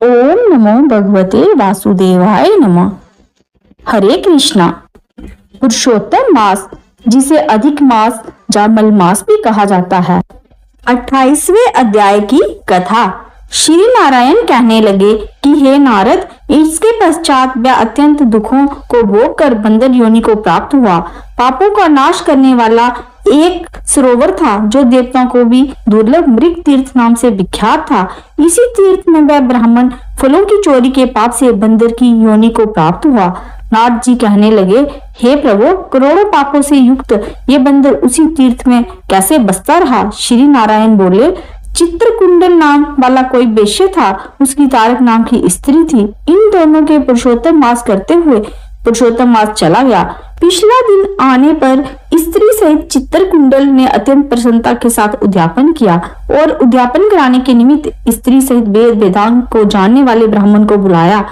ओम नमो भगवते वासुदेवाय नमः। हरे कृष्णा। पुरुषोत्तम मास, जिसे अधिक मास या मलमास भी कहा जाता है। 28वें अध्याय की कथा। श्री नारायण कहने लगे कि हे नारद, इसके पश्चात वह अत्यंत दुखों को भोग कर बंदर योनि को प्राप्त हुआ। पापों का नाश करने वाला एक सरोवर था जो देवताओं को भी दुर्लभ मृग तीर्थ नाम से विख्यात था। इसी तीर्थ में वह ब्राह्मण फलों की चोरी के पाप से बंदर की योनि को प्राप्त हुआ। नारद जी कहने लगे, हे प्रभु, करोड़ों पापों से युक्त ये बंदर उसी तीर्थ में कैसे बसता रहा? श्री नारायण बोले, चित्रकुंडल नाम वाला कोई वेश्या था, उसकी तारक नाम की स्त्री थी। इन दोनों के पुरुषोत्तम मास करते हुए पुरुषोत्तम मास चला गया। पिछला दिन आने पर स्त्री सहित चित्रकुंडल ने अत्यंत प्रसन्नता के साथ उद्यापन किया और उद्यापन कराने के निमित्त स्त्री सहित वेद वेदांत को जानने वाले ब्राह्मण को बुलाया।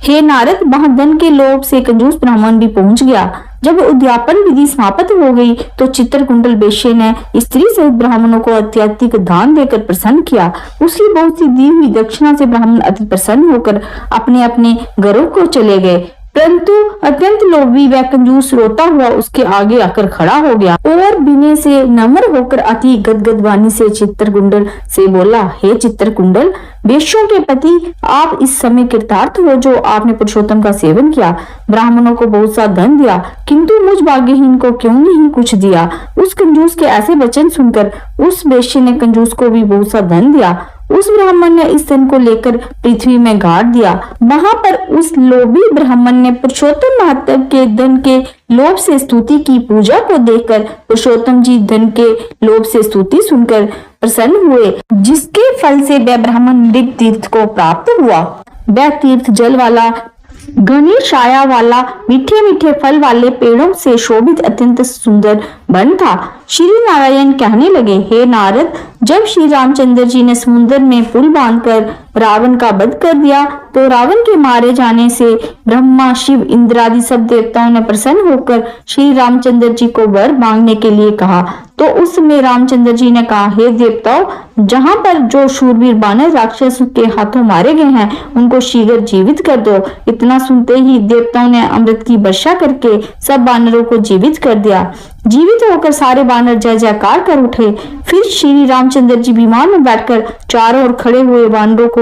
हे नारद, वहां धन के लोभ से कंजूस ब्राह्मण भी पहुंच गया। जब उद्यापन विधि समाप्त हो गई तो चित्रकुंडल वेश्या ने स्त्री सहित ब्राह्मणों को अत्यधिक दान देकर प्रसन्न किया। उसकी बहुत सी दी हुई दक्षिणा से ब्राह्मण अति प्रसन्न होकर अपने अपने घरों को चले गए, परंतु अत्यंत लोभी व कंजूस रोता हुआ उसके आगे आकर खड़ा हो गया और विनय से नम्र होकर अति गदगद वाणी से चित्रकुंडल से बोला, हे चित्रकुंडल, वेश्यों के पति आप इस समय कृतार्थ हो जो आपने पुरुषोत्तम का सेवन किया। ब्राह्मणों को बहुत सा धन दिया, किंतु मुझ भाग्यहीन को क्यों नहीं कुछ दिया? उस कंजूस के ऐसे वचन सुनकर उस वेश्या ने कंजूस को भी बहुत सा धन दिया। उस ब्राह्मण ने इस धन को लेकर पृथ्वी में गाड़ दिया। वहां पर उस लोभी ब्राह्मण ने पुरुषोत्तम महात्म के धन के लोभ से स्तुति की। पूजा को देखकर पुरुषोत्तम जी धन के लोभ से स्तुति सुनकर प्रसन्न हुए, जिसके फल से वह ब्राह्मण मृग तीर्थ को प्राप्त हुआ। वह तीर्थ जल वाला, घनी छाया वाला, मीठे मीठे फल वाले पेड़ों से शोभित अत्यंत सुंदर वन था। श्री नारायण कहने लगे, हे नारद, जब श्री रामचंद्र जी ने समुद्र में पुल बांधकर रावण का वध कर दिया तो रावण के मारे जाने से ब्रह्मा, शिव, इंद्र आदि सब देवताओं ने प्रसन्न होकर श्री रामचंद्र जी को वर मांगने के लिए कहा। तो उस समय रामचंद्र जी ने कहा, हे देवताओं, जहाँ पर जो शूरवीर बानर राक्षस के हाथों मारे गए हैं उनको शीघ्र जीवित कर दो। इतना सुनते ही देवताओं ने अमृत की वर्षा करके सब बानरों को जीवित कर दिया। जीवित होकर सारे बानर जय जयकार कर उठे। फिर श्री रामचंद्र जी विमान में बैठकर चारों ओर खड़े हुए बानरों को,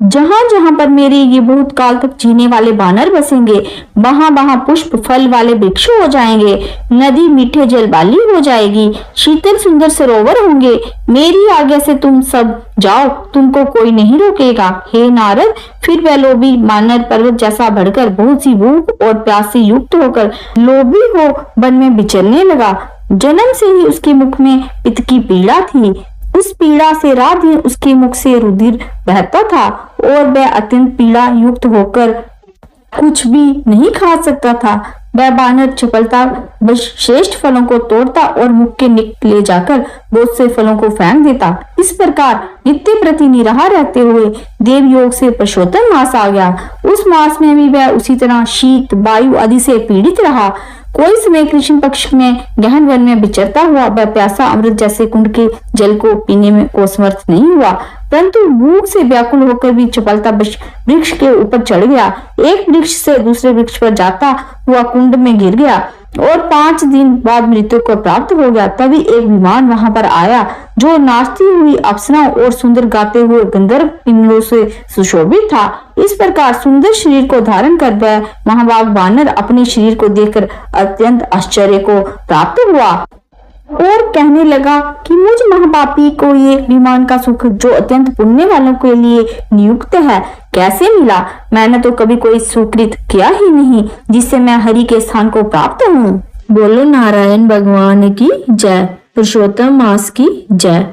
जहां जहां पर मेरे ये बहुत काल तक जीने वाले बानर बसेंगे, वहां वहां पुष्प फल वाले वृक्ष हो जाएंगे, नदी मीठे जल वाली हो जाएगी, शीतल सुंदर सरोवर होंगे। मेरी आज्ञा से तुम सब जाओ, तुमको कोई नहीं रोकेगा। हे नारद, फिर वह लोभी बानर पर्वत जैसा बढ़कर बहुत सी भूख और प्यास से युक्त होकर लोभी हो वन में विचरने लगा। जन्म से ही उसके मुख में पित्त की पीड़ा थी। उस पीड़ा से रात दिन उसके मुख से रुधिर बहता था और वह अत्यंत पीड़ा युक्त होकर कुछ भी नहीं खा सकता था। वह बानर चपलता बस श्रेष्ठ फलों को तोड़ता और मुख के निकट ले जाकर बहुत से फलों को फेंक देता। इस प्रकार नित्य प्रति निराहार रहते हुए देव योग से पुरुषोत्तम मास आ गया। उस मास में भी वह उसी तरह शीत, वायु आदि से पीड़ित रहा। कोई समय कृष्ण पक्ष में गहन वन में विचरता हुआ वह प्यासा अमृत जैसे कुंड के जल को पीने में को समर्थ नहीं हुआ, परंतु भूख से व्याकुल होकर भी चपलता वृक्ष के ऊपर चढ़ गया। एक वृक्ष से दूसरे वृक्ष पर जाता हुआ कुंड में गिर गया और 5 दिन बाद मृत्यु को प्राप्त हो गया। तभी एक विमान वहां पर आया जो नाचती हुई अप्सराओं और सुंदर गाते हुए गंधर्व किन्नरों से सुशोभित था। इस प्रकार सुंदर शरीर को धारण कर वह महाभाग बानर अपने शरीर को देखकर अत्यंत आश्चर्य को प्राप्त हुआ और कहने लगा कि मुझ महापापी को ये विमान का सुख जो अत्यंत पुण्य वालों के लिए नियुक्त है कैसे मिला? मैंने तो कभी कोई सुकृत किया ही नहीं जिससे मैं हरि के स्थान को प्राप्त हूँ। बोलो नारायण भगवान की जय, पुरुषोत्तम मास की जय।